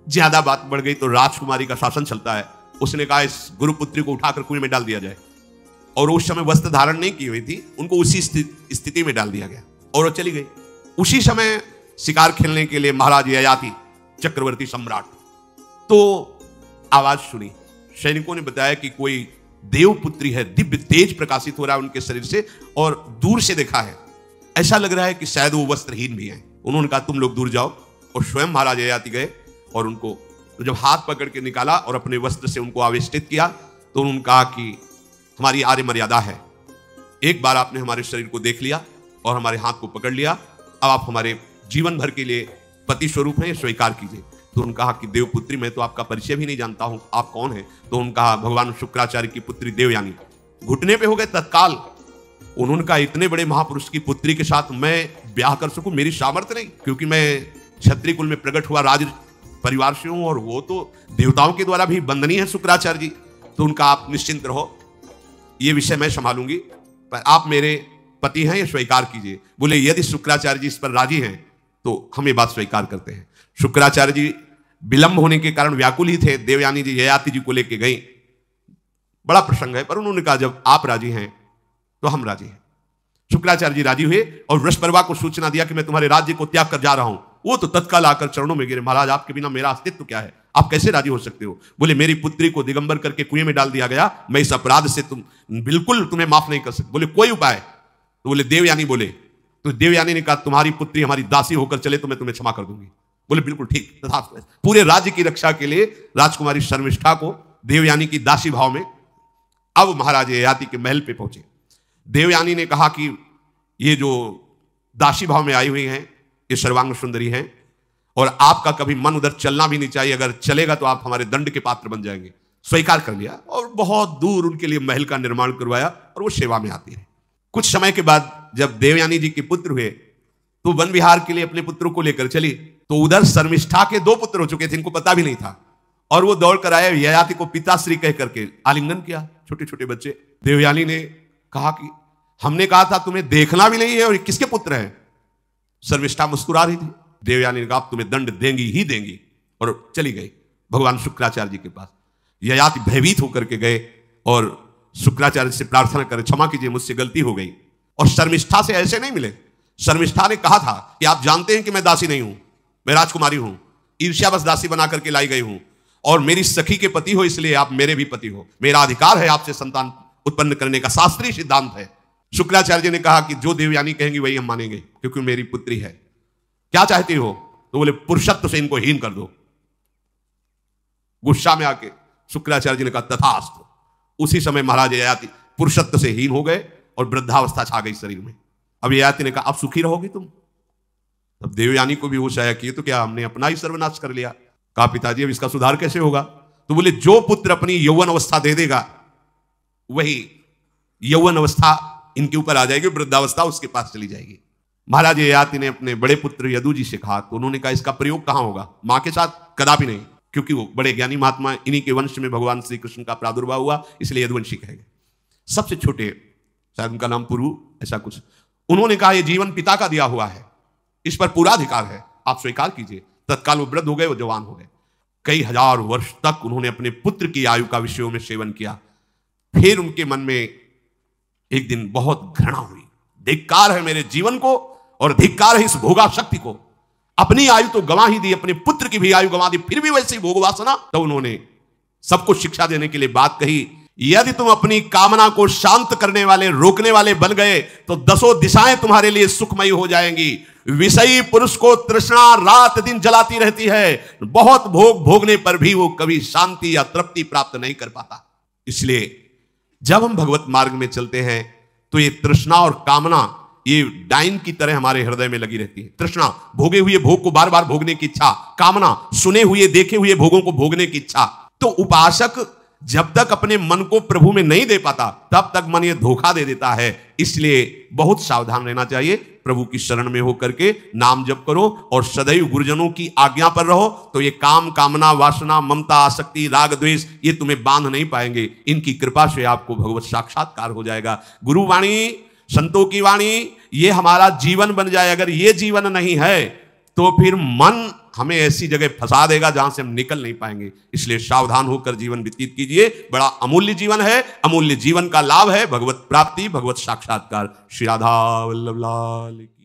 ज्यादा बात बढ़ गई तो राजकुमारी का शासन चलता है। उसने कहा इस गुरुपुत्री को उठाकर कुएं में डाल दिया जाए, और उस समय वस्त्र धारण नहीं की हुई थी, उनको उसी स्थिति में डाल दिया गया और वो चली गई। उसी समय शिकार खेलने के लिए महाराज ययाति चक्रवर्ती सम्राट तो आवाज सुनी। सैनिकों ने बताया कि कोई देवपुत्री है, दिव्य तेज प्रकाशित हो रहा है उनके शरीर से, और दूर से देखा है ऐसा लग रहा है कि शायद वो वस्त्रहीन भी है। उन्होंने कहा तुम लोग दूर जाओ, और स्वयं महाराज ययाति गए और उनको तो जब हाथ पकड़ के निकाला और अपने वस्त्र से उनको आवेष्टित किया तो उन्होंने कहा कि हमारी आर्य मर्यादा है, एक बार आपने हमारे शरीर को देख लिया और हमारे हाथ को पकड़ लिया, अब आप हमारे जीवन भर के लिए पति स्वरूप हैं, स्वीकार कीजिए। तो उन्होंने कहा कि देवपुत्री मैं तो आपका परिचय भी नहीं जानता हूं, आप कौन हैं? तो उन्होंने कहा भगवान शुक्राचार्य की पुत्री देवयानी। घुटने पे हो गए तत्काल। उन्होंने कहा इतने बड़े महापुरुष की पुत्री के साथ मैं ब्याह कर सकूं, मेरी सामर्थ्य नहीं, क्योंकि मैं क्षत्रिय कुल में प्रकट हुआ राज परिवार से हूं और वो तो देवताओं के द्वारा भी वंदनीय है शुक्राचार्य जी। तो उनका आप निश्चिंत रहो, ये विषय मैं संभालूंगी, पर आप मेरे पति हैं, ये स्वीकार कीजिए। बोले यदि शुक्राचार्य जी इस पर राजी हैं तो हम ये बात स्वीकार करते हैं। शुक्राचार्य जी विलंब होने के कारण व्याकुल ही थे। देवयानी जी ययाति जी को लेके गई, बड़ा प्रसंग है, पर उन्होंने कहा जब आप राजी हैं तो हम राजी हैं। शुक्राचार्य जी राजी हुए और वृषपर्वा को सूचना दिया कि मैं तुम्हारे राज्य को त्याग कर जा रहा हूं। वो तो तत्काल आकर चरणों में गिरे, महाराज आपके बिना मेरा अस्तित्व क्या है, आप कैसे राजी हो सकते हो? बोले मेरी पुत्री को दिगंबर करके कुएं में डाल दिया गया, मैं इस अपराध से बिल्कुल तुम्हें माफ नहीं कर सकते। बोले कोई उपाय? तो बोले देवयानी बोले, तो देवयानी ने कहा तुम्हारी पुत्री हमारी दासी होकर चले तो मैं तुम्हें क्षमा कर दूंगी। बोले बिल्कुल ठीक, तथास्तु। पूरे राज्य की रक्षा के लिए राजकुमारी शर्मिष्ठा को देवयानी की दासी भाव में अब महाराज ययाति के महल पे पहुंचे। देवयानी ने कहा कि ये जो दासी भाव में आई हुई हैं ये सर्वांग सुंदरी हैं और आपका कभी मन उधर चलना भी नहीं चाहिए, अगर चलेगा तो आप हमारे दंड के पात्र बन जाएंगे। स्वीकार कर लिया और बहुत दूर उनके लिए महल का निर्माण करवाया और वो सेवा में आती है। कुछ समय के बाद जब देवयानी जी के पुत्र हुए तो वन विहार के लिए अपने पुत्रों को लेकर चली, तो उधर शर्मिष्ठा के 2 पुत्र हो चुके थे, इनको पता भी नहीं था, और वो दौड़ कर आए, ययाति को पिताश्री कह करके आलिंगन किया, छोटे छोटे बच्चे। देवयानी ने कहा कि हमने कहा था तुम्हें देखना भी नहीं है और किसके पुत्र हैं? शर्मिष्ठा मुस्कुरा रही थी। देवयानी ने कहा तुम्हें दंड देंगी ही देंगी, और चली गई भगवान शुक्राचार्य जी के पास। ययाति भयभीत होकर के गए और शुक्राचार्य से प्रार्थना करे क्षमा कीजिए मुझसे गलती हो गई। और शर्मिष्ठा से ऐसे नहीं मिले। शर्मिष्ठा ने कहा था कि आप जानते हैं कि मैं दासी नहीं हूं, मैं राजकुमारी हूं, ईर्ष्यावश दासी बना करके लाई गई हूं, और मेरी सखी के पति हो इसलिए आप मेरे भी पति हो, मेरा अधिकार है आपसे संतान उत्पन्न करने का, शास्त्रीय सिद्धांत है। शुक्राचार्य जी ने कहा कि जो देवयानी कहेंगी वही हम मानेंगे, क्योंकि मेरी पुत्री है। क्या चाहती हो? तो बोले पुरुषत्व से इनको हीन कर दो। गुस्सा में आके शुक्राचार्य जी ने कहा तथास्तु। उसी समय महाराज ययाति पुरुषत्व से हीन हो गए और वृद्धावस्था छा गई शरीर में। अब ययाति ने कहा अब सुखी रहोगी तुम। तब देवयानी को भी होश आया कि ये तो क्या हमने अपना ही सर्वनाश कर लिया। कहा पिताजी अब इसका सुधार कैसे होगा? तो बोले जो पुत्र अपनी यौवन अवस्था दे देगा वही यौवन अवस्था इनके ऊपर आ जाएगी, वृद्धावस्था उसके पास चली जाएगी। महाराज ययाति ने अपने बड़े पुत्र यदु जी से कहा, तो उन्होंने कहा इसका प्रयोग कहां होगा? मां के साथ कदापि नहीं, क्योंकि वो बड़े ज्ञानी महात्मा, इन्हीं के वंश में भगवान श्री कृष्ण का प्रादुर्भाव हुआ, इसलिए यदुवंशी कहेंगे। सबसे छोटे, शायद उनका नाम पुरु ऐसा कुछ, उन्होंने कहा यह जीवन पिता का दिया हुआ है, इस पर पूरा अधिकार है, आप स्वीकार कीजिए। तत्काल वो वृद्ध हो गए, वो जवान हो गए। कई हजार वर्ष तक उन्होंने अपने पुत्र की आयु का विषयों में सेवन किया। फिर उनके मन में एक दिन बहुत घृणा हुई, धिक्कार है मेरे जीवन को और धिक्कार है इस भोगा शक्ति को। अपनी आयु तो गंवा ही दी, अपने पुत्र की भी आयु गंवा दी, फिर भी वैसी भोग वासना। तो उन्होंने सबको शिक्षा देने के लिए बात कही, यदि तुम अपनी कामना को शांत करने वाले, रोकने वाले बन गए तो 10 दिशाएं तुम्हारे लिए सुखमयी हो जाएंगी। विषयी पुरुष को तृष्णा रात दिन जलाती रहती है, बहुत भोग भोगने पर भी वो कभी शांति या तृप्ति प्राप्त नहीं कर पाता। इसलिए जब हम भगवत मार्ग में चलते हैं तो ये तृष्णा और कामना ये डाइन की तरह हमारे हृदय में लगी रहती है। तृष्णा भोगे हुए भोग को बार बार भोगने की इच्छा, कामना सुने हुए देखे हुए भोगों को भोगने की इच्छा। तो उपासक जब तक अपने मन को प्रभु में नहीं दे पाता तब तक मन ये धोखा दे देता है। इसलिए बहुत सावधान रहना चाहिए। प्रभु की शरण में होकर के नाम जप करो और सदैव गुरुजनों की आज्ञा पर रहो, तो ये काम, कामना, वासना, ममता, आसक्ति, राग, द्वेष ये तुम्हें बांध नहीं पाएंगे। इनकी कृपा से आपको भगवत साक्षात्कार हो जाएगा। गुरुवाणी, संतों की वाणी ये हमारा जीवन बन जाए। अगर ये जीवन नहीं है तो फिर मन हमें ऐसी जगह फंसा देगा जहां से हम निकल नहीं पाएंगे। इसलिए सावधान होकर जीवन व्यतीत कीजिए। बड़ा अमूल्य जीवन है, अमूल्य जीवन का लाभ है भगवत प्राप्ति, भगवत साक्षात्कार। श्री राधा वल्लभ लाल की।